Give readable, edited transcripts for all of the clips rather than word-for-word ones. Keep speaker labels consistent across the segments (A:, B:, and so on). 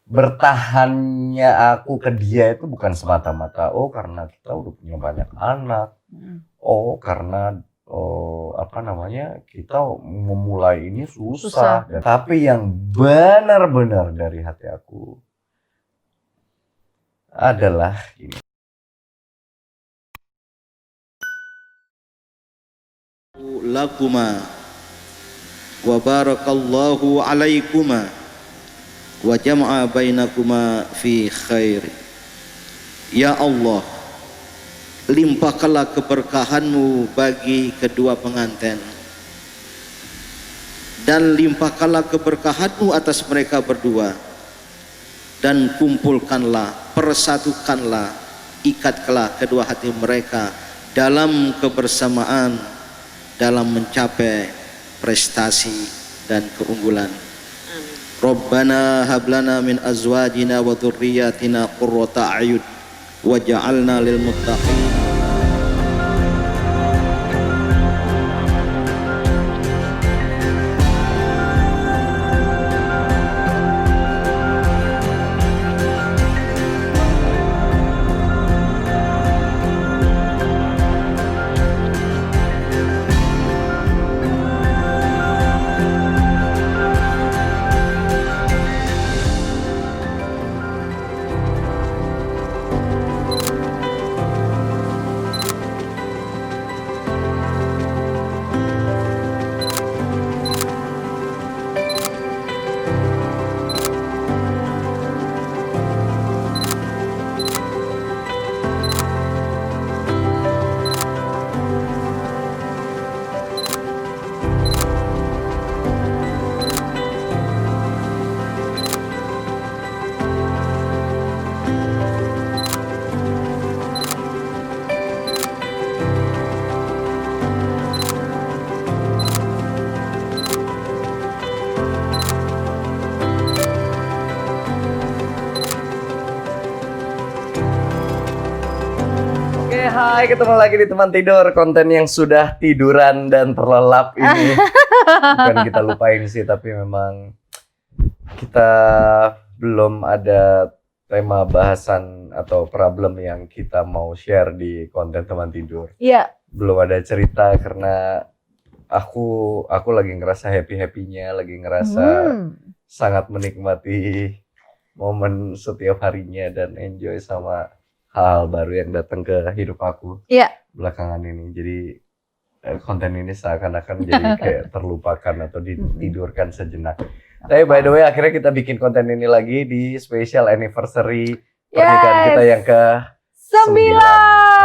A: bertahannya aku ke dia itu bukan semata-mata karena kita udah punya banyak anak, karena kita memulai ini susah. Tapi yang benar-benar dari hati aku adalah ini.
B: Lakuma wa barakallahu alaikuma wa jama'a bainakuma fi khair. Ya Allah, limpahkanlah keberkahanmu bagi kedua pengantin dan limpahkanlah keberkahanmu atas mereka berdua, dan kumpulkanlah, persatukanlah, ikatkanlah kedua hati mereka dalam kebersamaan dalam mencapai prestasi dan keunggulan. Rabbana hablana min azwajina wa dzurriyyatina qurrata a'yun waj'alna lil muttaqin.
A: Hai, ketemu lagi di Teman Tidur, konten yang sudah tiduran dan terlelap ini. Bukan kita lupain sih, tapi memang kita belum ada tema bahasan atau problem yang kita mau share di konten Teman Tidur.
C: Iya.
A: Belum ada cerita karena aku lagi ngerasa happy-happynya, lagi ngerasa sangat menikmati momen setiap harinya dan enjoy sama hal baru yang datang ke hidup aku belakangan ini. Jadi konten ini seakan-akan jadi kayak terlupakan atau ditidurkan sejenak. Tapi by the way, akhirnya kita bikin konten ini lagi di special anniversary pernikahan kita yang ke-9.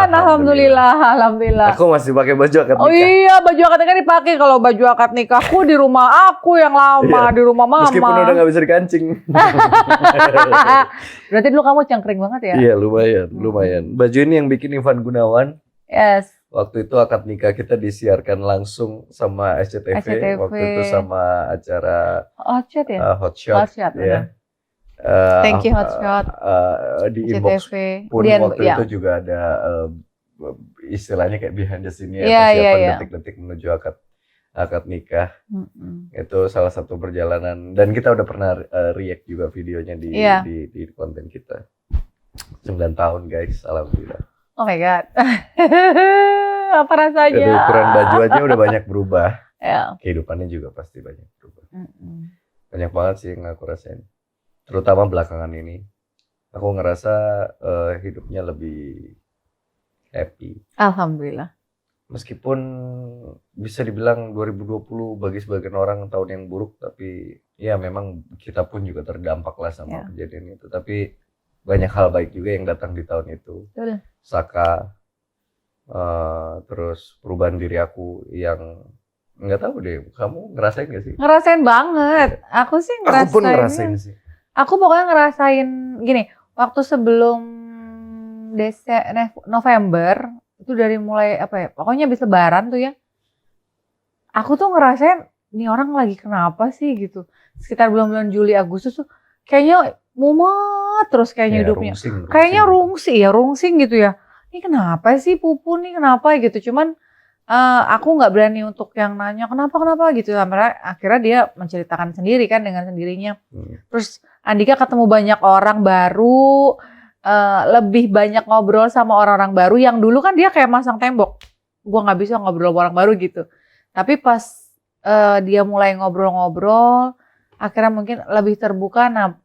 C: Alhamdulillah.
A: Aku masih pakai baju akad nikah.
C: Oh iya, baju akad nikah dipakai. Kalau baju akad nikahku di rumah aku yang lama, di rumah mama.
A: Meskipun udah gak bisa dikancing.
C: Berarti dulu kamu cangkring banget ya?
A: Iya, lumayan. Baju ini yang bikin Ivan Gunawan.
C: Yes.
A: Waktu itu akad nikah kita disiarkan langsung sama SCTV. Waktu itu sama acara Hot Shot ya.
C: Thank you Hot Shot.
A: Di inbox pun waktu itu juga ada istilahnya kayak behind the scene persiapan detik-detik menuju akad nikah. Itu salah satu perjalanan, dan kita udah pernah react juga videonya di konten kita. 9 tahun guys, alhamdulillah.
C: Oh my god. Apa rasanya?
A: Dari ukuran baju aja udah banyak berubah. Kehidupannya juga pasti banyak berubah. Banyak banget sih yang aku rasain. Terutama belakangan ini. Aku ngerasa hidupnya lebih happy.
C: Alhamdulillah.
A: Meskipun bisa dibilang 2020 bagi sebagian orang tahun yang buruk, tapi ya memang kita pun juga terdampak lah sama kejadian itu. Tapi banyak hal baik juga yang datang di tahun itu. Saka, terus perubahan diri aku yang nggak tahu deh, kamu ngerasain nggak sih?
C: Ngerasain banget. Aku sih ngerasain.
A: Aku pun ngerasain sih.
C: Aku pokoknya ngerasain gini, waktu sebelum November itu dari mulai pokoknya habis lebaran tuh ya, aku tuh ngerasain nih orang lagi kenapa sih gitu. Sekitar bulan-bulan Juli Agustus tuh kayaknya mumet terus kayaknya hidupnya. Kayaknya rungsing gitu ya. Ini kenapa sih Pupu nih, kenapa gitu. Cuman aku nggak berani untuk yang nanya kenapa gitu. Akhirnya dia menceritakan sendiri kan dengan sendirinya. Terus Andika ketemu banyak orang baru, lebih banyak ngobrol sama orang-orang baru yang dulu kan dia kayak masang tembok. Gua nggak bisa ngobrol sama orang baru gitu. Tapi pas dia mulai ngobrol-ngobrol, akhirnya mungkin lebih terbuka. Nah,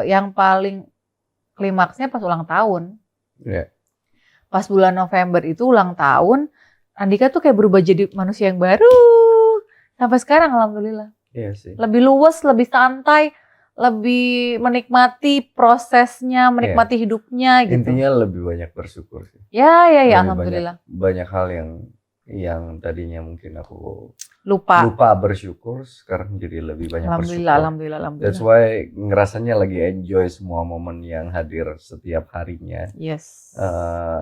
C: yang paling klimaksnya pas ulang tahun.
A: Iya.
C: Pas bulan November itu ulang tahun, Andika tuh kayak berubah jadi manusia yang baru. Sampai sekarang alhamdulillah.
A: Iya sih.
C: Lebih luwes, lebih santai, lebih menikmati prosesnya, menikmati hidupnya gitu.
A: Intinya lebih banyak bersyukur sih.
C: Ya,
A: Lebih
C: alhamdulillah.
A: Banyak hal yang tadinya mungkin aku
C: Lupa.
A: bersyukur, sekarang jadi lebih banyak bersyukur.
C: Alhamdulillah.
A: That's why ngerasanya lagi enjoy semua momen yang hadir setiap harinya.
C: Yes.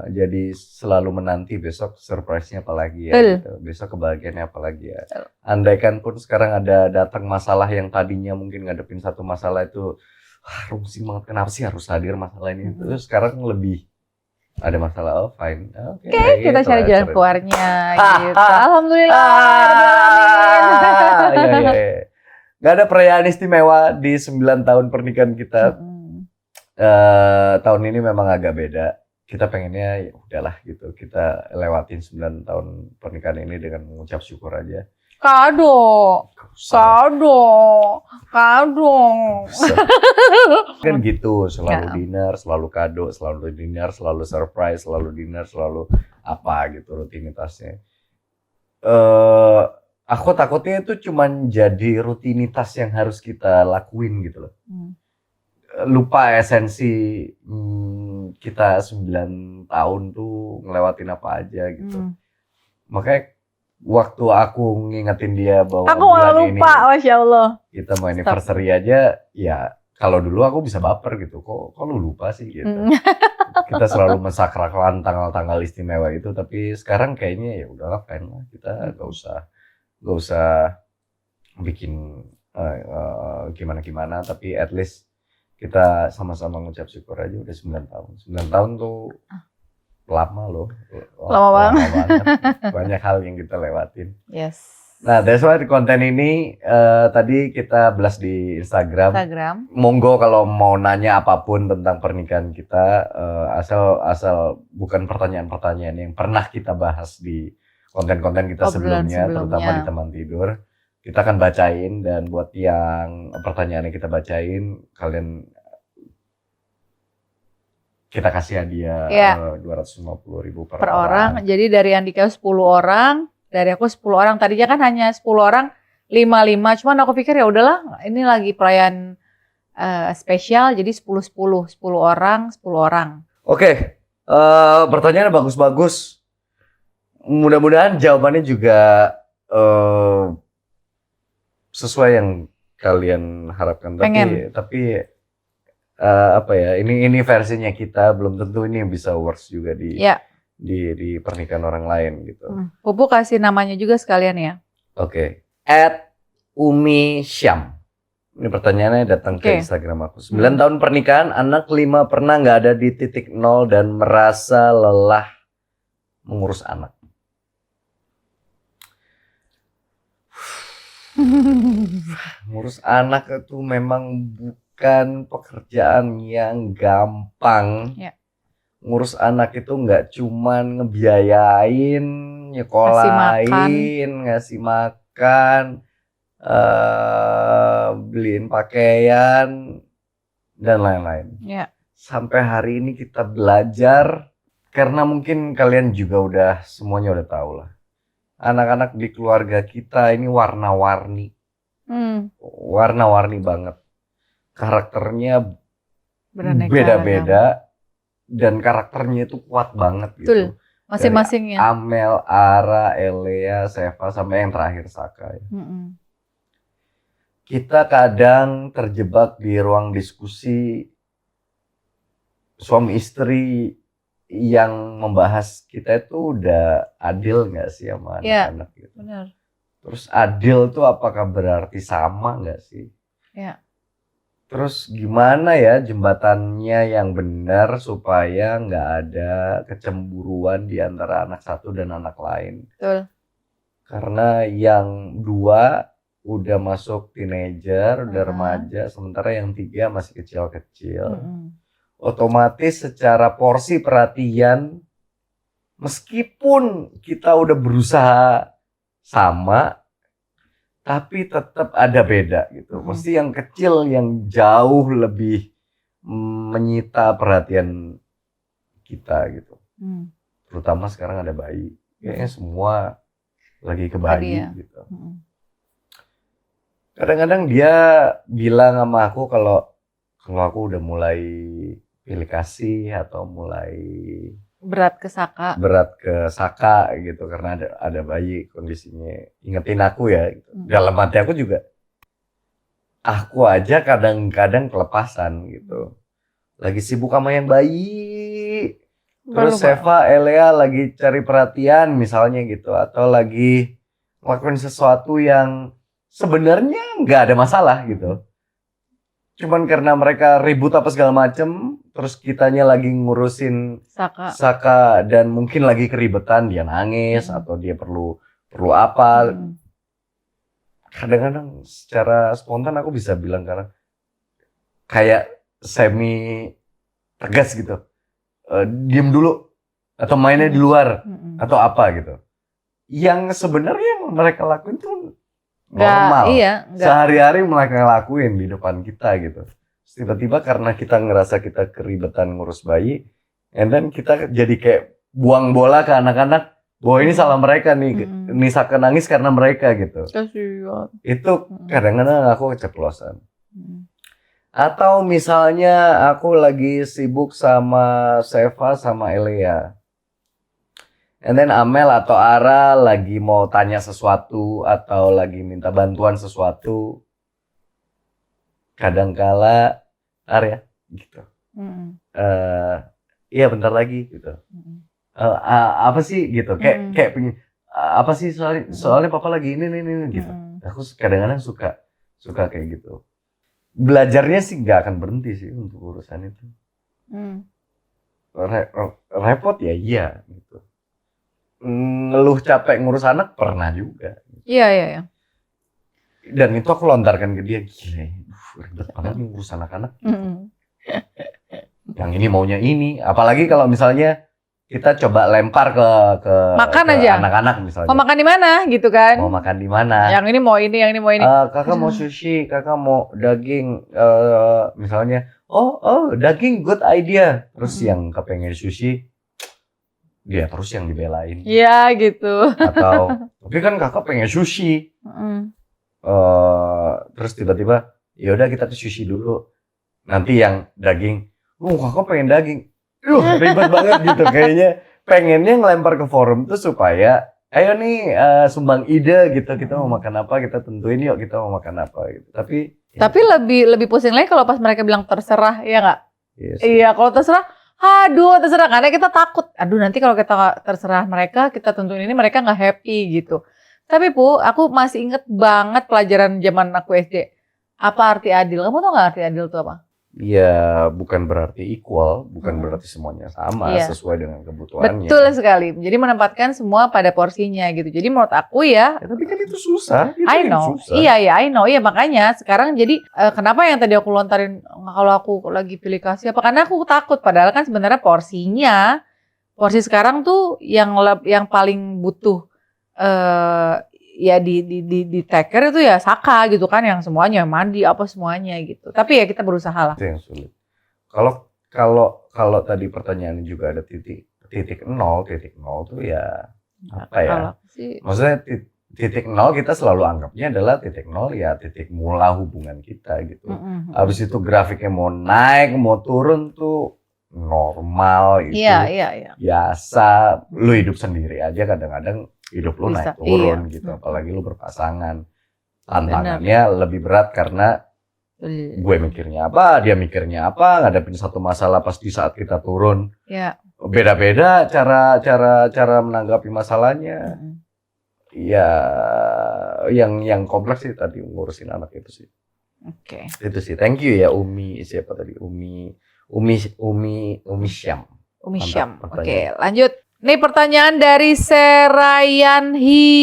A: Jadi selalu menanti besok surprise-nya apa lagi ya
C: Betul.
A: gitu. Besok kebahagiaannya apa lagi ya. Andaikan pun sekarang ada datang masalah yang tadinya mungkin ngadepin satu masalah itu rusing banget, kenapa sih harus hadir masalah ini. Terus sekarang lebih ada masalah, oh fine. Oke,
C: Kita
A: gitu
C: cari
A: lah,
C: jalan keluarnya gitu. Alhamdulillah.
A: Iya. Gak ada perayaan istimewa di 9 tahun pernikahan kita. Tahun ini memang agak beda. Kita pengennya ya udahlah gitu. Kita lewatin 9 tahun pernikahan ini dengan mengucap syukur aja.
C: Kado.
A: Kan gitu, selalu
C: Ya.
A: dinner, selalu kado, selalu dinner, selalu surprise, selalu dinner, selalu apa gitu rutinitasnya. Aku takutnya itu cuman jadi rutinitas yang harus kita lakuin gitu loh. Lupa esensi kita 9 tahun tuh ngelewatin apa aja gitu. Makanya waktu aku ngingetin dia bahwa
C: Aku malah lupa, Masya Allah.
A: kita mau anniversary aja, ya kalau dulu aku bisa baper gitu, kok lu lupa sih gitu. Kita selalu mensakralkan tanggal-tanggal istimewa itu, tapi sekarang kayaknya ya udahlah fine lah, kita gak usah bikin gimana-gimana, tapi at least kita sama-sama ngucap syukur aja udah 9 tahun. 9 tahun tuh lama loh.
C: Lama banget.
A: Banyak hal yang kita lewatin.
C: Yes.
A: Nah, that's why di konten ini tadi kita blast di Instagram. Monggo kalau mau nanya apapun tentang pernikahan kita, asal bukan pertanyaan-pertanyaan yang pernah kita bahas di konten-konten kita sebelumnya, terutama di teman tidur. Kita akan bacain, dan buat yang pertanyaan yang kita bacain, kalian kita kasih hadiah 250.000 per orang.
C: Jadi dari Andika 10 orang, dari aku 10 orang. Tadinya kan hanya 10 orang, 5. Cuman aku pikir ya udahlah, ini lagi perayaan spesial, jadi 10 orang, 10 orang.
A: Oke, pertanyaannya bagus-bagus. Mudah-mudahan jawabannya juga sesuai yang kalian harapkan. Tapi apa ya, ini versinya kita, belum tentu ini yang bisa works juga di pernikahan orang lain gitu.
C: Pupu kasih namanya juga sekalian ya.
A: Oke. @Umi Syam. Ini pertanyaannya datang ke Instagram aku. 9 tahun pernikahan, anak 5 pernah nggak ada di titik 0 dan merasa lelah mengurus anak. Ngurus anak itu memang bukan pekerjaan yang gampang. Ngurus anak itu nggak cuman ngebiayain, nyekolahin, ngasih makan, beliin pakaian, dan lain-lain. Sampai hari ini kita belajar, karena mungkin kalian juga udah semuanya udah tahu lah. Anak-anak di keluarga kita ini warna-warni. Warna-warni banget. Karakternya beda-beda. Dan karakternya itu kuat banget gitu.
C: Betul, masing-masingnya.
A: Amel, Ara, Elea, Seva, sampai yang terakhir Saka. Kita kadang terjebak di ruang diskusi suami istri yang membahas kita itu udah adil nggak sih sama anak-anak gitu.
C: Benar.
A: Terus adil tuh apakah berarti sama nggak sih? Terus gimana ya jembatannya yang benar supaya nggak ada kecemburuan di antara anak satu dan anak lain.
C: Betul.
A: Karena yang dua udah masuk teenager, udah
C: Mm-mm.
A: remaja, sementara yang 3 masih kecil-kecil.
C: Mm-mm.
A: Otomatis secara porsi perhatian, meskipun kita udah berusaha sama, tapi tetap ada beda gitu.
C: Mm-mm.
A: Mesti yang kecil yang jauh lebih menyita perhatian kita gitu.
C: Mm.
A: Terutama sekarang ada bayi. Kayaknya semua lagi ke
C: Tadi
A: bayi
C: ya.
A: gitu.
C: Mm-mm.
A: Kadang-kadang dia bilang sama aku kalau aku udah mulai pilih kasih atau mulai
C: Berat ke Saka.
A: berat ke Saka gitu karena ada bayi kondisinya, ingetin aku ya gitu.
C: Mm.
A: Dalam hati aku juga, aku aja kadang-kadang kelepasan gitu, lagi sibuk sama yang bayi, terus
C: Lupa.
A: Seva Elea lagi cari perhatian misalnya gitu, atau lagi ngelakuin sesuatu yang sebenarnya nggak ada masalah gitu, cuman karena mereka ribut apa segala macem, terus kitanya lagi ngurusin
C: Saka.
A: Saka dan mungkin lagi keribetan, dia nangis atau dia perlu apa.
C: Mm.
A: Kadang-kadang secara spontan aku bisa bilang karena kayak semi tegas gitu, diem dulu atau mainnya di luar
C: Mm-mm.
A: atau apa gitu. Yang sebenarnya yang mereka lakuin tuh
C: Nggak,
A: normal.
C: iya, nggak.
A: Sehari-hari mereka lakuin di depan kita gitu. Terus tiba-tiba karena kita ngerasa kita keribetan ngurus bayi, and then kita jadi kayak buang bola ke anak-anak, bahwa ini salah mereka nih, ini Saka nangis karena mereka gitu.
C: Kasihan.
A: Itu kadang-kadang aku keceplosan.
C: Mm.
A: Atau misalnya aku lagi sibuk sama Seva sama Elea, and then Amel atau Ara lagi mau tanya sesuatu atau lagi minta bantuan sesuatu, kadangkala Arya gitu,
C: Mm.
A: iya bentar lagi gitu,
C: Mm.
A: apa sih gitu, kayak pengen apa sih soalnya papa lagi ini gitu. Aku kadang-kadang suka kayak gitu. Belajarnya sih nggak akan berhenti sih untuk urusan itu.
C: Mm.
A: Repot ya iya gitu. Ngeluh capek ngurus anak pernah juga.
C: Iya.
A: Dan itu aku lontarkan ke dia, gila ya, ribet banget nih ngurus anak-anak.
C: Mm.
A: Yang ini maunya ini, apalagi kalau misalnya kita coba lempar ke
C: Makan
A: ke
C: aja.
A: anak-anak misalnya.
C: Mau makan di mana gitu kan?
A: Mau makan di mana?
C: Yang ini mau ini, yang ini mau ini.
A: Kakak mau sushi, kakak mau daging, misalnya. Oh, daging good idea. Terus yang kepengen sushi, dia terus yang dibelain.
C: Iya gitu.
A: Atau, tapi kan kakak pengen sushi.
C: Mm.
A: Terus tiba-tiba, yaudah kita tuh sushi dulu. Nanti yang daging, kakak pengen daging. Ribet banget gitu. Kayaknya pengennya ngelempar ke forum tuh supaya, ayo nih sumbang ide gitu. Kita mau makan apa, kita tentuin yuk kita mau makan apa gitu. Tapi
C: lebih pusing lagi kalau pas mereka bilang terserah, ya nggak?
A: yes.
C: Iya, kalau terserah, aduh terserah, karena kita takut. Aduh nanti kalau kita terserah mereka, kita tentuin ini mereka nggak happy gitu. Tapi Bu, aku masih inget banget pelajaran zaman aku SD. Apa arti adil? Kamu tau nggak arti adil itu apa?
A: Ya bukan berarti equal, bukan berarti semuanya sama,
C: Iya.
A: sesuai dengan kebutuhannya.
C: Betul sekali. Jadi menempatkan semua pada porsinya gitu. Jadi menurut aku ya,
A: Ya, tapi kan itu susah. Itu
C: I
A: yang
C: know.
A: susah.
C: Iya, I know. Iya, makanya sekarang jadi kenapa yang tadi aku lontarin kalau aku lagi pilih kasih apa? Karena aku takut padahal kan sebenarnya porsi sekarang tuh yang paling butuh ya di take care itu ya Saka gitu kan, yang semuanya mandi apa semuanya gitu. Tapi ya kita berusaha lah.
A: Itu yang sulit. Kalau tadi pertanyaannya juga ada titik nol tuh ya apa ya?
C: Kalau sih
A: Maksudnya titik nol kita selalu anggapnya adalah titik nol ya titik mula hubungan kita gitu. Habis itu grafiknya mau naik mau turun tuh normal itu.
C: Iya.
A: Biasa, lu hidup sendiri aja kadang-kadang hidup lu
C: Bisa,
A: naik turun
C: iya.
A: gitu, apalagi lu berpasangan. Tantangannya lebih berat karena gue mikirnya apa, dia mikirnya apa, ngadepin satu masalah pas di saat kita turun.
C: Ya.
A: Beda-beda cara menanggapi masalahnya. Ya, yang kompleks sih tadi ngurusin anak itu sih.
C: Oke.
A: Itu sih. Thank you ya siapa tadi? Umi Syam.
C: Umi Syam.
A: Mantap,
C: Oke, lanjut. Nih pertanyaan dari Serayanhi.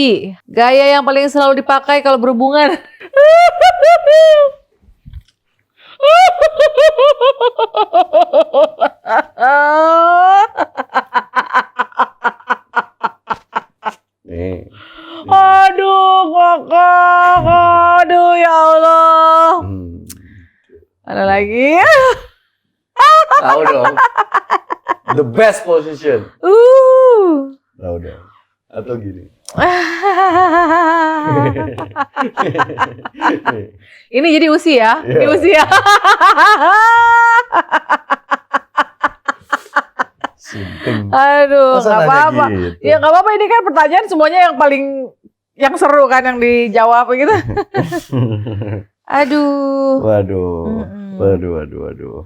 C: Gaya yang paling selalu dipakai kalau berhubungan.
A: Nih.
C: Aduh, kakak. Aduh, ya Allah. Ada lagi?
A: Tahu dong. The best position. Tahu dong. Atau gini.
C: Ini jadi usia. Ini
A: Iya.
C: usia.
A: Simping.
C: Aduh,
A: Masa
C: nggak
A: nanya
C: apa-apa.
A: gitu?
C: Ya nggak apa-apa, ini kan pertanyaan semuanya yang seru kan yang dijawab gitu. Aduh.
A: Waduh.
C: Mm-mm.
A: Waduh.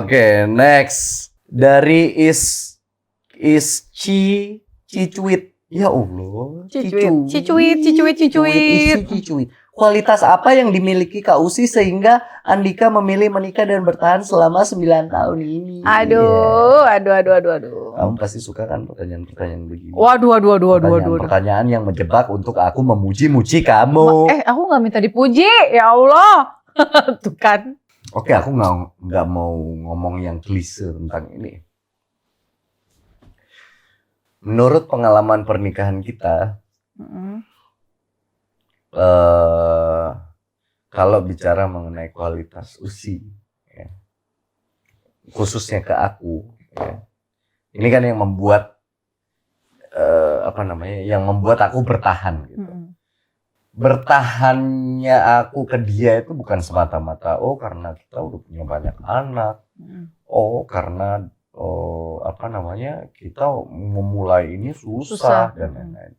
A: Oke, next. Dari Cicuit. Ya Allah.
C: Cicuit.
A: Kualitas apa yang dimiliki Kak Usi sehingga Andika memilih menikah dan bertahan selama 9 tahun ini?
C: Aduh.
A: Kamu pasti suka kan pertanyaan-pertanyaan begini.
C: Waduh.
A: Pertanyaan yang menjebak untuk aku memuji-muji kamu.
C: Aku nggak minta dipuji, ya Allah. Tuh kan.
A: Oke, aku nggak mau ngomong yang klise tentang ini. Menurut pengalaman pernikahan kita, kalau bicara mengenai kualitas Usi, ya, khususnya ke aku, ya, ini kan yang membuat yang membuat aku bertahan gitu. Bertahannya aku ke dia itu bukan semata-mata karena kita udah punya banyak anak, karena kita memulai ini susah dan lain-lain.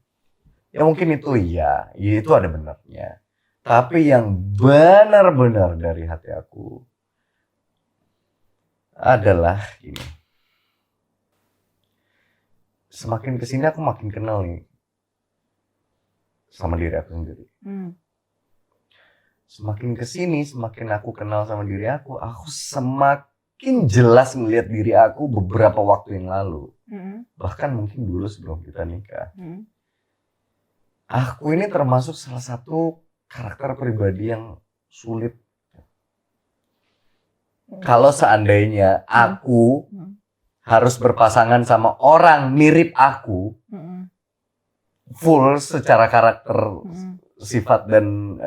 A: Ya mungkin itu itu ada benarnya. Tapi yang benar-benar dari hati aku adalah ini. Semakin kesini aku makin kenal nih sama diri aku sendiri. Semakin kesini, semakin aku kenal sama diri aku semakin jelas melihat diri aku beberapa waktu yang lalu. Bahkan mungkin dulu sebelum kita nikah. Aku ini termasuk salah satu karakter pribadi yang sulit. Kalau seandainya aku harus berpasangan sama orang mirip aku, full secara karakter, sifat dan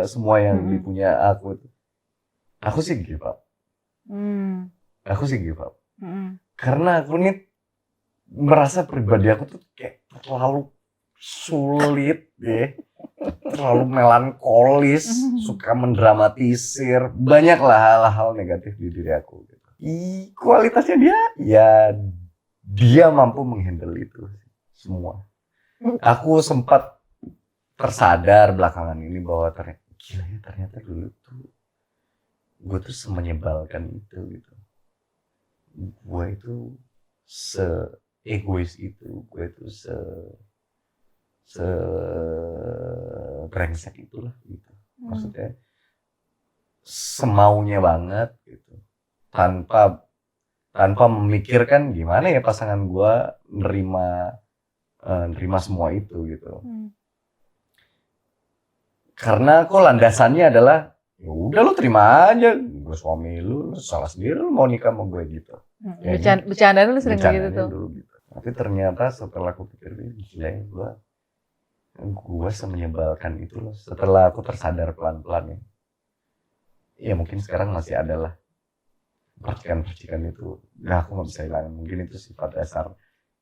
A: semua yang dipunya aku sih give up. Karena aku ini merasa pribadi aku tuh kayak terlalu sulit deh, terlalu melankolis, suka mendramatisir, banyaklah hal-hal negatif di diri aku. Kualitasnya dia mampu menghandle itu semua. Aku sempat tersadar belakangan ini bahwa ternyata dulu tuh gue tuh semenyebalkan itu gitu. Gue itu se-egois itu, gue itu brengsek itulah gitu. Maksudnya semaunya banget gitu. Tanpa memikirkan gimana ya pasangan gue nerima semua itu gitu. Karena kok landasannya adalah ya udah lu terima aja, gue suami lu salah sendiri, lu mau nikah sama gue gitu.
C: Bercandaan lu sering gitu tuh.
A: Dulu, gitu. Tapi ternyata setelah aku pikir gila ya gue semenyebalkan itu loh. Setelah aku tersadar pelan-pelan ya mungkin sekarang masih ada lah percikan itu. Nah aku nggak bisa hilangin, mungkin itu sifat dasar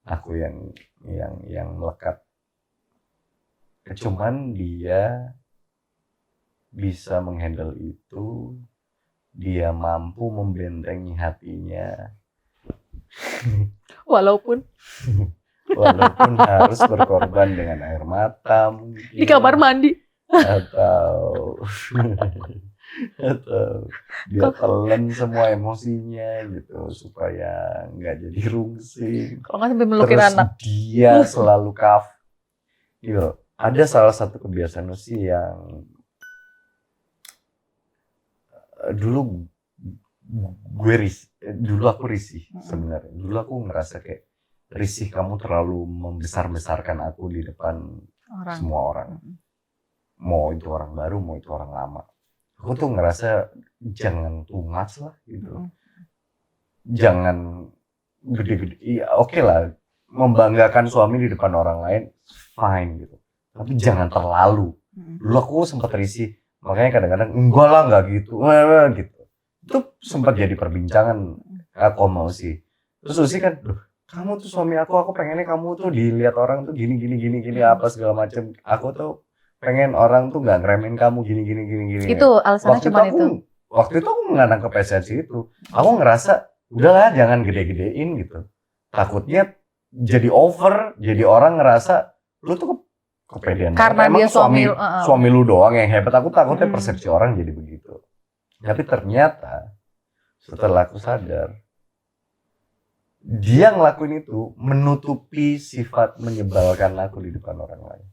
A: aku yang melekat. Cuman dia bisa menghandle itu, dia mampu membentengi hatinya
C: walaupun
A: harus berkorban dengan air mata mungkin,
C: di kamar mandi
A: atau dia telan semua emosinya gitu supaya nggak jadi rungsing.
C: kalau nggak sampai melukin
A: Terus
C: anak.
A: dia selalu gitu. Ada salah satu kebiasaan sih yang dulu gue risih. Dulu aku risih sebenarnya. Dulu aku ngerasa kayak risih kamu terlalu membesar-besarkan aku di depan semua orang. Mau itu orang baru, mau itu orang lama. Aku tuh ngerasa jangan too much lah gitu. Jangan gede-gede. Iya, oke lah. Membanggakan suami di depan orang lain, fine gitu. Tapi jangan terlalu. Dulu aku sempat risih. Makanya kadang-kadang enggak lah, enggak gitu. Gitu. Itu sempat jadi perbincangan. Aku mau sih. Terus Susi kan, kamu tuh suami aku pengennya kamu tuh dilihat orang tuh gini apa segala macam. Aku tuh pengen orang tuh nggak ngeremehin kamu gini.
C: Itu alasannya cuma itu.
A: Waktu itu aku menganang ke esensi itu. Aku ngerasa udahlah jangan gede-gedein gitu. Takutnya jadi over, jadi orang ngerasa lu tuh kepedean.
C: Karena dia
A: suami lu doang yang hebat. Aku takutnya persepsi orang jadi begitu. Tapi ternyata setelah aku sadar, dia ngelakuin itu menutupi sifat menyebalkan aku di depan orang lain.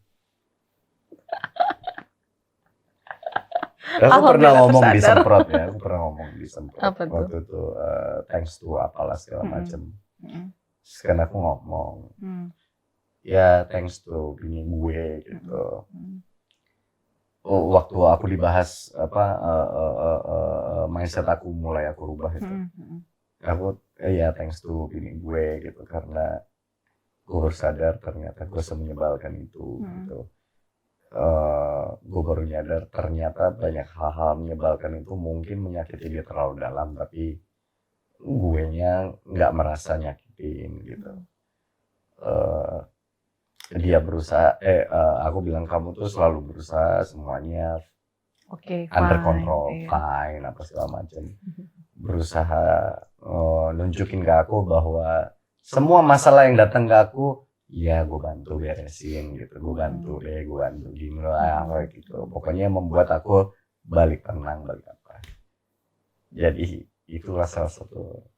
A: Aku pernah ngomong di semprot ya, waktu itu thanks to apalah segala macem. Sekarang aku ngomong, ya thanks to bini gue gitu. Waktu aku dibahas mindset aku mulai aku rubah itu. Aku ya thanks to bini gue gitu karena gue baru sadar ternyata gue semenyebalkan itu gitu. Gue baru nyadar ternyata banyak hal-hal menyebalkan itu mungkin menyakiti dia terlalu dalam tapi gue nya nggak merasa nyakitin gitu. Dia berusaha aku bilang kamu tuh selalu berusaha semuanya under control, fine apa segala macam. Berusaha nunjukin ke aku bahwa semua masalah yang datang ke aku ya gue bantu beresin gitu, gue bantu gini lah gitu. Pokoknya membuat aku balik tenang, balik apa. Jadi itulah salah satu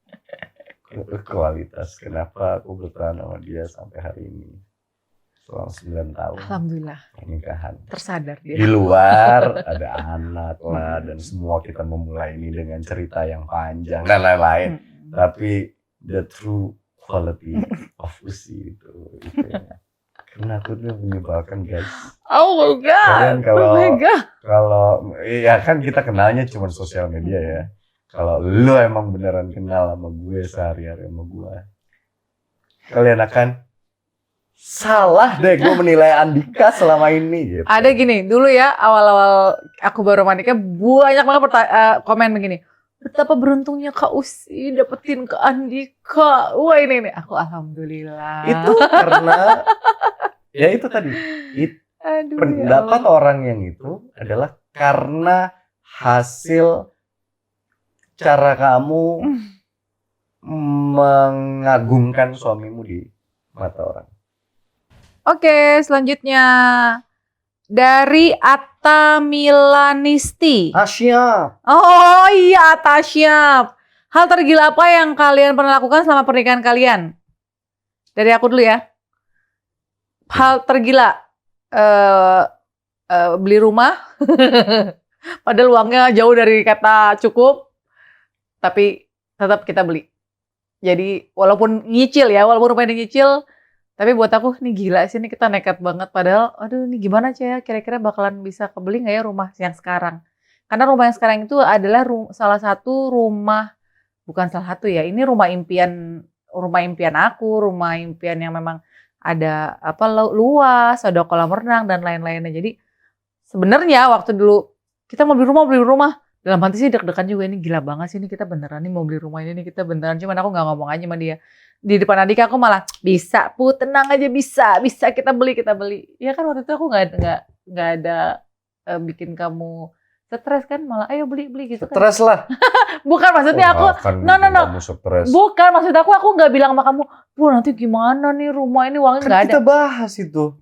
A: kualitas kenapa aku bertahan sama dia sampai hari ini. Selama 9 tahun.
C: Alhamdulillah.
A: Pernikahan.
C: Tersadar dia.
A: Di luar ada anak lah dan semua kita memulai ini dengan cerita yang panjang dan lain-lain. Tapi the true quality of Usi itu ya. Karena aku tuh menyebalkan guys.
C: Oh my god.
A: Kalau ya kan kita kenalnya cuma sosial media ya. Kalau lu emang beneran kenal sama gue sehari-hari sama gue, kalian akan salah deh gue menilai Andika selama ini gitu.
C: Ada gini, dulu ya awal-awal aku baru menikah banyak banget komen begini. Betapa beruntungnya Kak Usi dapetin Kak Andika. Wah ini aku alhamdulillah.
A: Itu karena ya itu tadi. Pendapat orang yang itu adalah karena hasil cara kamu mengagungkan suamimu di mata orang.
C: Oke, selanjutnya dari Atta Milanisti.
A: Siap.
C: Oh iya, Atta siap. Hal tergila apa yang kalian pernah lakukan selama pernikahan kalian? Dari aku dulu ya. Hal tergila, beli rumah. Padahal uangnya jauh dari kata cukup. Tapi tetap kita beli. Jadi walaupun nyicil ya, walaupun rumahnya nyicil, tapi buat aku nih gila sih, nih kita nekat banget. Padahal aduh ini gimana ya, kira-kira bakalan bisa kebeli gak ya rumah yang sekarang. Karena rumah yang sekarang itu adalah salah satu rumah, bukan salah satu ya, ini rumah impian aku, rumah impian yang memang ada luas, ada kolam renang dan lain-lainnya. Jadi sebenarnya waktu dulu kita mau beli rumah, dalam hati sih deg-degan juga, ini gila banget sih, ini kita beneran nih mau beli rumah ini, kita beneran. Cuman aku gak ngomong aja sama dia. Di depan Andika aku malah, bisa Pu, tenang aja, bisa kita beli. Ya kan waktu itu aku gak ada bikin kamu stres kan, malah ayo beli gitu kan.
A: Stres lah.
C: Bukan maksudnya aku, no. Bukan maksud aku gak bilang sama kamu, Pu nanti gimana nih rumah ini, uangnya
A: kan
C: gak ada.
A: Kita bahas itu.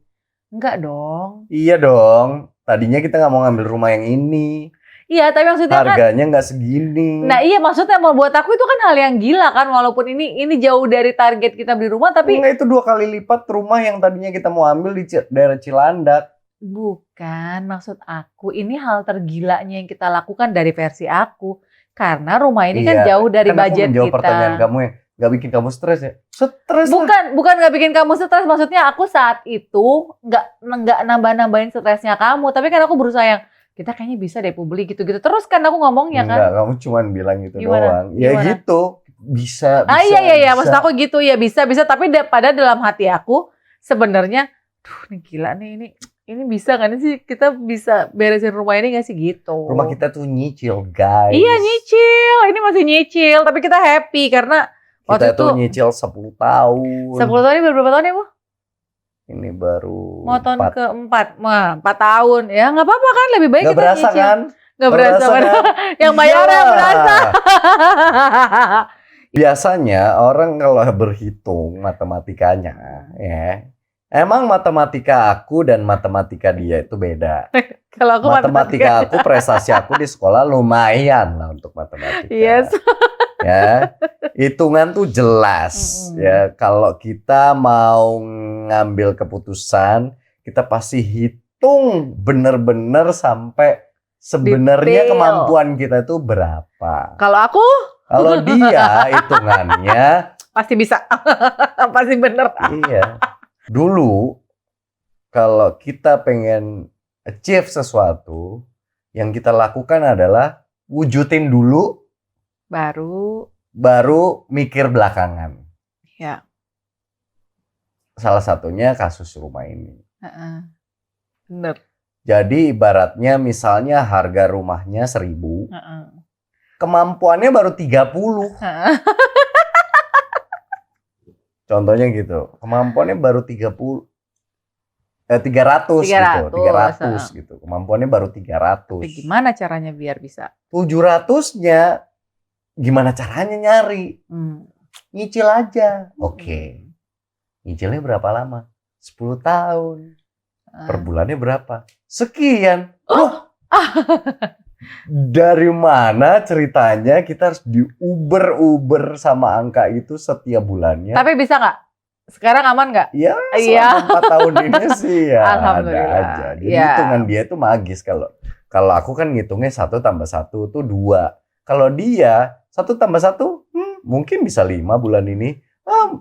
C: Enggak dong.
A: Iya dong, tadinya kita gak mau ngambil rumah yang ini.
C: Iya, tapi maksudnya
A: harganya nggak segini.
C: Nah iya, maksudnya mau buat aku itu kan hal yang gila kan, walaupun ini jauh dari target kita beli rumah, tapi
A: enggak, itu 2 kali lipat rumah yang tadinya kita mau ambil di daerah Cilandak.
C: Bukan, maksud aku ini hal tergilanya yang kita lakukan dari versi aku. Karena rumah ini kan
A: Iya,
C: jauh dari
A: kan aku
C: budget
A: menjawab
C: kita.
A: pertanyaan kamu yang gak bikin kamu stres ya? Stres lah.
C: Bukan nggak bikin kamu stres. Maksudnya aku saat itu nggak nambah-nambahin stresnya kamu. Tapi kan aku berusaha yang kita kayaknya bisa deh beli gitu-gitu. Terus kan aku ngomongnya kan.
A: Enggak, kamu cuman bilang itu
C: Gimana?
A: doang. Ya
C: Gimana?
A: gitu, bisa.
C: Iya.
A: bisa.
C: Maksud aku gitu ya bisa. Tapi pada dalam hati aku sebenarnya, duh, ini gila nih ini bisa kan sih kita bisa beresin rumah ini nggak sih gitu.
A: Rumah kita tuh nyicil, guys.
C: Iya nyicil, ini masih nyicil. Tapi kita happy karena waktu
A: Kita tuh
C: itu
A: nyicil 10 tahun.
C: 10 tahun ini berapa tahun ya Bu?
A: Ini baru
C: Mau tahun
A: 4.
C: keempat, 4 tahun. Ya nggak apa-apa kan, lebih baik
A: Gak
C: kita
A: berasa
C: nyicil.
A: kan?
C: Nggak berasa
A: Berasa
C: kan?
A: kan?
C: Yang bayar
A: Iyalah.
C: yang berasa.
A: Biasanya orang kalau berhitung matematikanya, ya, emang matematika aku dan matematika dia itu beda.
C: Kalau aku
A: Matematika aku, prestasi aku di sekolah lumayan lah untuk matematika.
C: Yes.
A: Ya, hitungan tuh jelas. Ya, kalau kita mau ngambil keputusan, kita pasti hitung bener-bener sampai sebenarnya
C: Detail.
A: kemampuan kita itu berapa.
C: Kalau aku
A: Kalau dia hitungannya,
C: pasti bisa. Pasti bener.
A: iya. Dulu kalau kita pengen achieve sesuatu, yang kita lakukan adalah wujudin dulu, baru mikir belakangan.
C: Ya.
A: Salah satunya kasus rumah ini.
C: Bener.
A: Jadi ibaratnya misalnya harga rumahnya 1.000, kemampuannya baru 30. Contohnya gitu. Kemampuannya baru 300 gitu. 300 gitu. Kemampuannya baru 300.
C: Tapi gimana caranya biar bisa?
A: 700-nya gimana caranya nyari? Nyicil aja. Oke. Nyicilnya berapa lama? 10 tahun. Per bulannya berapa? Sekian. Dari mana ceritanya kita harus diuber-uber sama angka itu setiap bulannya?
C: Tapi bisa nggak? Sekarang aman nggak?
A: Ya,
C: Iya.
A: selama 4 tahun ini sih ya ada
C: Alhamdulillah.
A: aja. Jadi
C: Ya.
A: hitungan dia itu magis. Kalau aku kan ngitungnya 1 tambah 1 tuh 2. Kalau dia 1 tambah 1 mungkin bisa 5 bulan ini.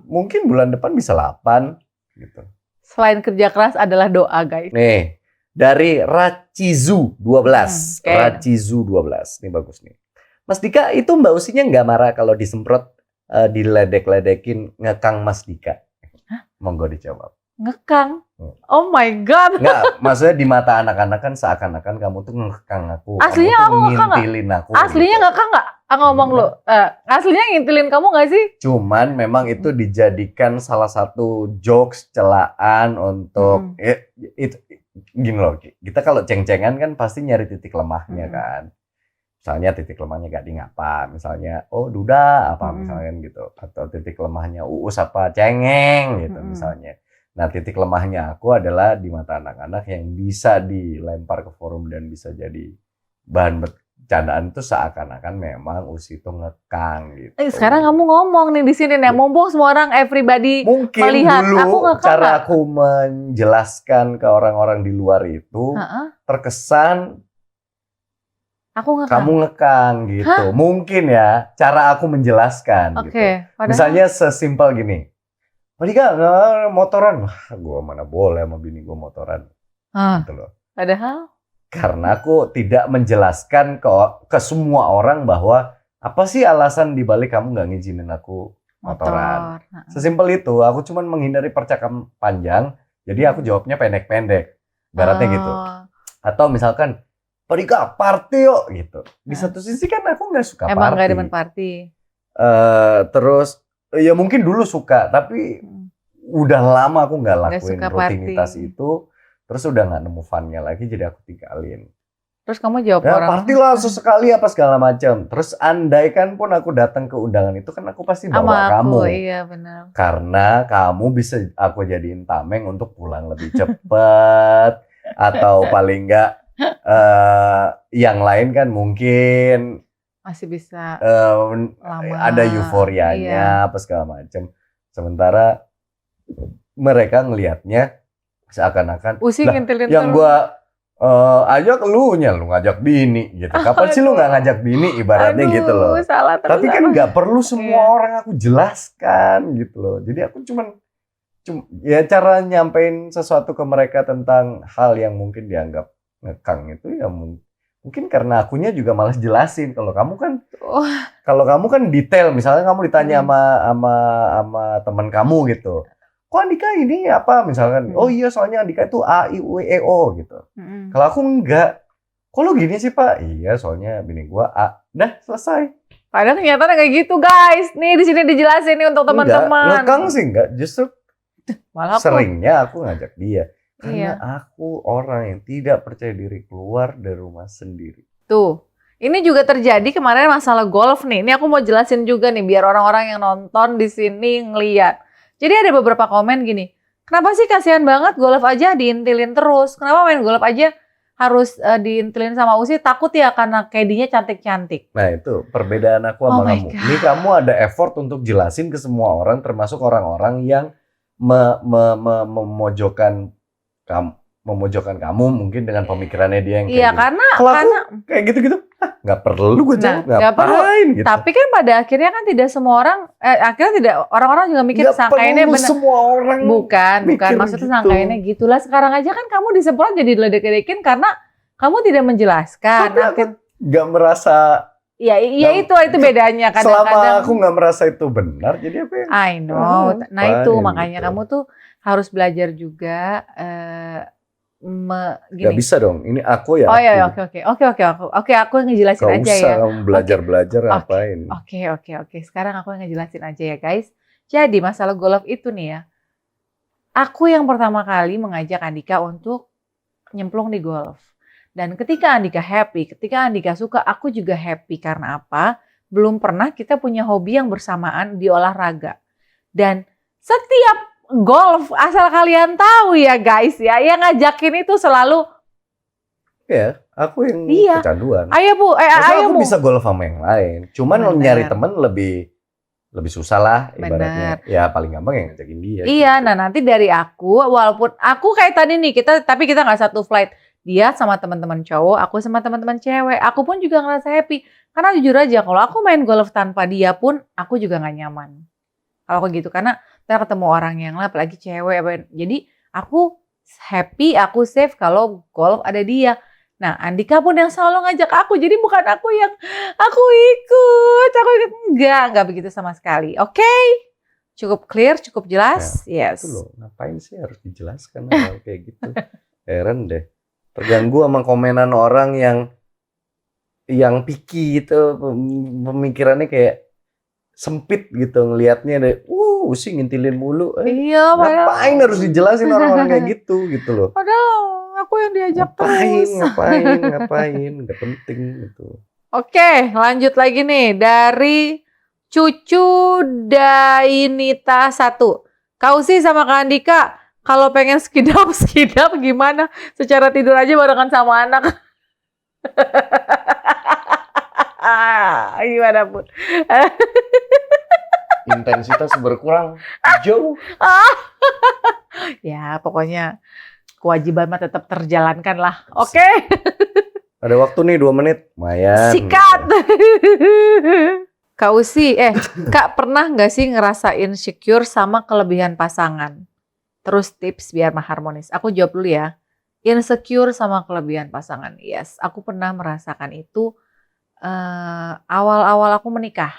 A: Mungkin bulan depan bisa 8 gitu.
C: Selain kerja keras adalah doa, guys.
A: Nih, dari Racizu 12.
C: Oke.
A: Racizu 12. Ini bagus nih. Mas Dika, itu Mbak Usinya nggak marah kalau disemprot, diledek-ledekin ngekang Mas Dika? Monggo dijawab.
C: Ngekang. Oh my God.
A: Nggak, maksudnya di mata anak-anak kan seakan-akan kamu tuh ngekang aku.
C: Aslinya
A: kamu tuh
C: aku ngekang nggak?
A: ngintilin aku.
C: Aslinya
A: gitu.
C: ngekang nggak? Ngomong lu. Aslinya ngintilin kamu nggak sih?
A: Cuman memang itu dijadikan salah satu jokes, celaan untuk itu gini loh. Kita kalau ceng-cengan kan pasti nyari titik lemahnya kan. Misalnya titik lemahnya Gading apa, misalnya Duda apa misalnya gitu, atau titik lemahnya Uus apa, cengeng gitu misalnya. Nah, titik lemahnya aku adalah di mata anak-anak yang bisa dilempar ke forum dan bisa jadi bahan bercandaan itu seakan-akan memang Uus itu ngekang gitu.
C: Sekarang kamu ngomong nih di sini nih, mumpung semua orang everybody
A: mungkin
C: melihat
A: dulu
C: aku ngekang
A: cara
C: nggak?
A: aku menjelaskan ke orang-orang di luar itu terkesan
C: Aku ngekang.
A: kamu ngekang gitu. Mungkin ya cara aku menjelaskan gitu.
C: Padahal
A: Misalnya sesimpel gini. Pak Dika, motoran. Wah, gue mana boleh sama bini gue motoran. Gitu loh.
C: Padahal
A: Karena aku tidak menjelaskan ke semua orang bahwa apa sih alasan dibalik kamu nggak ngizinin aku motoran. Sesimpel itu. Aku cuma menghindari percakapan panjang. Jadi aku jawabnya pendek-pendek. Ibaratnya gitu. Atau misalkan, Pak Dika, party yuk gitu. Di satu sisi kan aku nggak suka
C: emang
A: party.
C: nggak demen party.
A: Terus ya mungkin dulu suka, tapi udah lama aku nggak lakuin
C: suka
A: rutinitas
C: party.
A: itu. Terus udah nggak nemu fun-nya lagi, jadi aku tinggalin.
C: Terus kamu jawab
A: Ya
C: orang.
A: party lah sesekali apa segala macam. Terus andaikan pun aku datang ke undangan itu kan aku pasti bawa
C: Sama
A: kamu.
C: aku, iya benar.
A: Karena kamu bisa aku jadiin tameng untuk pulang lebih cepat. Atau paling nggak yang lain kan mungkin
C: Masih bisa lama.
A: ada euforianya apa segala macam. Sementara mereka ngelihatnya seakan-akan
C: Pusing ngintilin
A: yang
C: terus.
A: Ajak lu ngajak bini gitu. Kapan sih lu nggak ngajak bini ibaratnya gitu loh.
C: Salah terus.
A: Tapi kan nggak perlu semua
C: Iya.
A: orang aku jelaskan gitu loh. Jadi aku ya cara nyampein sesuatu ke mereka tentang hal yang mungkin dianggap ngekang itu ya mungkin karena akunya juga malas jelasin. Kalau kamu kan detail, misalnya kamu ditanya sama teman kamu gitu. Kok Andika ini apa misalkan? Oh iya soalnya Andika itu A I U E O gitu. Kalau aku enggak. Kok lu gini sih Pak? Iya soalnya bini gua A. Dah selesai.
C: Padahal kenyataannya kayak gitu guys. Nih di sini dijelasin nih untuk teman-teman.
A: Ngekang sih enggak, justru
C: Malah
A: seringnya aku ngajak dia.
C: Iya.
A: Karena aku orang yang tidak percaya diri keluar dari rumah sendiri.
C: Tuh. Ini juga terjadi kemarin masalah golf nih. Ini aku mau jelasin juga nih biar orang-orang yang nonton di sini ngeliat. Jadi ada beberapa komen gini. Kenapa sih kasihan banget golf aja diintilin terus? Kenapa main golf aja harus diintilin sama Usi? Takut ya karena caddy-nya cantik-cantik.
A: Nah itu perbedaan aku
C: Oh
A: sama
C: my
A: kamu.
C: God.
A: Ini kamu ada effort untuk jelasin ke semua orang, termasuk orang-orang yang memojokkan kamu mungkin dengan pemikirannya dia yang kayak
C: Iya
A: gitu.
C: karena
A: Kalau aku kayak gitu-gitu, nggak perlu gue jawab,
C: nggak perlu.
A: ngapain gitu.
C: Tapi kan pada akhirnya kan tidak semua orang akhirnya tidak orang-orang juga mikir
A: Nggak
C: sangkainnya
A: perlu
C: benar.
A: semua orang
C: Bukan
A: mikir
C: maksudnya
A: gitu.
C: sangkainnya gitulah. Sekarang aja kan kamu disemprot jadi diledek-ledekin karena kamu tidak menjelaskan.
A: Tapi aku nggak merasa.
C: Iya itu bedanya
A: Selama
C: kadang-kadang.
A: aku nggak merasa itu benar, jadi apa yang
C: I know. Nah itu
A: fine
C: makanya
A: gitu.
C: kamu tuh harus belajar juga
A: Nggak
C: gini.
A: bisa dong, ini aku ya.
C: Oh iya
A: aku.
C: Oke aku ngejelasin
A: Nggak
C: aja
A: usah
C: ya.
A: kamu belajar ngapain.
C: Oke. Sekarang aku ngejelasin aja ya guys. Jadi masalah golf itu nih ya. Aku yang pertama kali mengajak Andika untuk nyemplung di golf. Dan ketika Andika happy, ketika Andika suka, aku juga happy. Karena apa? Belum pernah kita punya hobi yang bersamaan di olahraga. Dan setiap golf, asal kalian tahu ya guys ya, yang ngajakin itu selalu
A: Ya, aku yang
C: Iya.
A: kecanduan.
C: ayo Bu,
A: Masa
C: ayo
A: aku
C: Bu.
A: bisa golf sama yang lain. Cuman
C: Bener.
A: nyari temen lebih susah lah ibaratnya.
C: Bener.
A: Ya paling gampang yang ngajakin dia.
C: Iya,
A: gitu.
C: nah nanti dari aku, walaupun aku kayak tadi nih, tapi kita nggak satu flight. Dia sama teman-teman cowok, aku sama teman-teman cewek. Aku pun juga ngerasa happy. Karena jujur aja, kalau aku main golf tanpa dia pun, aku juga nggak nyaman. Kalau aku gitu, karena kita ketemu orang yang lah, apalagi cewek. Jadi aku happy, aku safe kalau golf ada dia. Nah, Andika pun yang selalu ngajak aku. Jadi bukan aku yang aku ikut. Enggak begitu sama sekali. Oke? Cukup clear, cukup jelas? Yes.
A: Itu loh, ngapain sih harus dijelaskan hal kayak gitu. Heran deh. Terganggu sama komenan orang yang picky gitu, pemikirannya kayak sempit gitu ngelihatnya deh. Sih ngintilin mulu.
C: Iya,
A: Ngapain harus dijelasin orang-orang kayak gitu loh.
C: Padahal aku yang diajak terus.
A: Ngapain, nggak penting gitu.
C: Oke, lanjut lagi nih dari Cucu Dainita 1. Kau sih sama Kak Andika, kalau pengen skidap gimana? Secara tidur aja barengan sama anak. Gimana pun.
A: Intensitas berkurang jauh.
C: Ya, pokoknya kewajiban mah tetap terjalankan lah. Oke.
A: Ada waktu nih 2 menit, lumayan.
C: Sikat. Kak Usi, Kak pernah nggak sih ngerasa insecure sama kelebihan pasangan? Terus tips biar harmonis. Aku jawab dulu ya. Insecure sama kelebihan pasangan. Yes, aku pernah merasakan itu awal-awal aku menikah.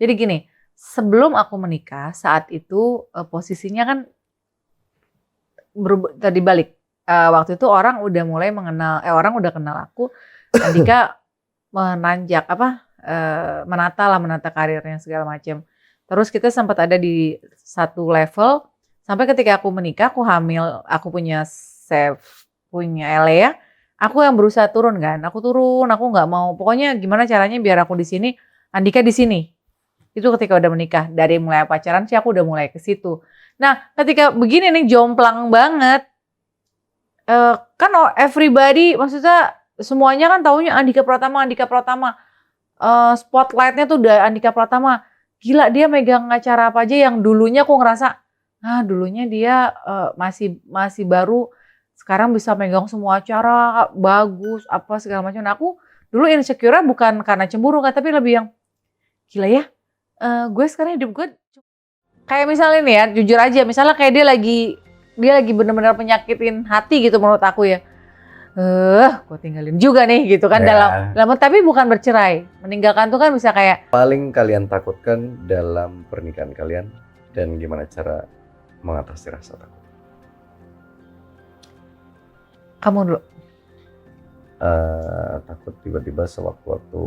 C: Jadi gini, sebelum aku menikah, saat itu posisinya kan tadi balik. Waktu itu orang udah mulai orang udah kenal aku. Andika menata karirnya segala macam. Terus kita sempat ada di satu level sampai ketika aku menikah, aku hamil, aku punya Elea, aku yang berusaha turun kan. Aku nggak mau. Pokoknya gimana caranya biar aku di sini, Andika di sini. Itu ketika udah menikah. Dari mulai pacaran sih aku udah mulai ke situ. Nah, ketika begini nih jomplang banget. Kan everybody, maksudnya semuanya kan taunya Andika Pratama. Spotlightnya tuh udah Andika Pratama. Gila, dia megang acara apa aja yang dulunya aku ngerasa, dulunya dia masih baru. sekarang bisa megang semua acara bagus apa segala macam. Nah, aku dulu insecure bukan karena cemburu kan, tapi lebih yang gila ya. Gue sekarang hidup gue kayak misalnya nih ya, jujur aja, misalnya kayak dia lagi bener-bener penyakitin hati gitu menurut aku ya. Gue tinggalin juga nih gitu kan,
A: Ya.
C: dalam tapi bukan bercerai. Meninggalkan tuh kan bisa kayak
A: Paling kalian takutkan dalam pernikahan kalian dan gimana cara mengatasi rasa takut?
C: kamu dulu.
A: Takut tiba-tiba sewaktu-waktu